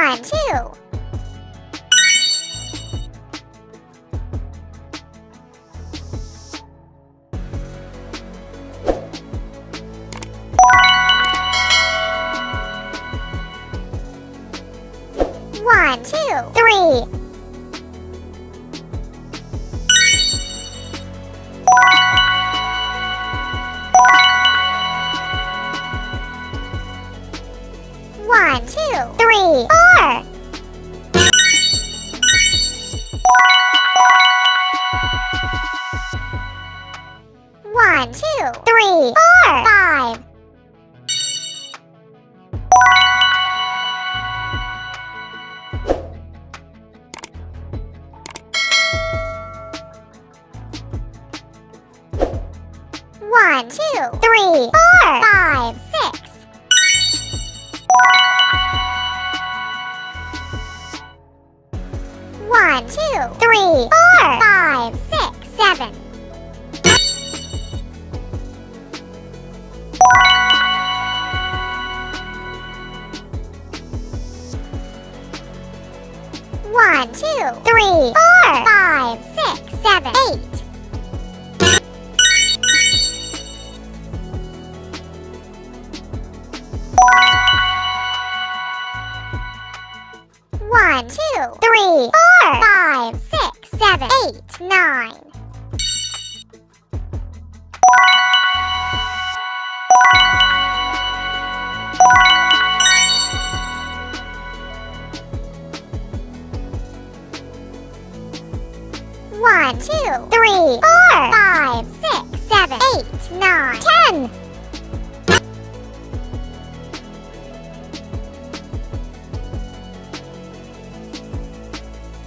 1, 2. 1, 2, 3. 1, 2, 3, 4. 1, 2, 3, 4, 5. 1, 2, 3, 4, 5, 6. 1, 2, 3, 4, 5, 6, 7. 1, 2, 3, 4, 5, 6, 7, 8. 1, 2, 3, 4, 5, 6, 7, 8, 9. 1, 2, 3, 4, 5, 6, 7, 8, 9, 10.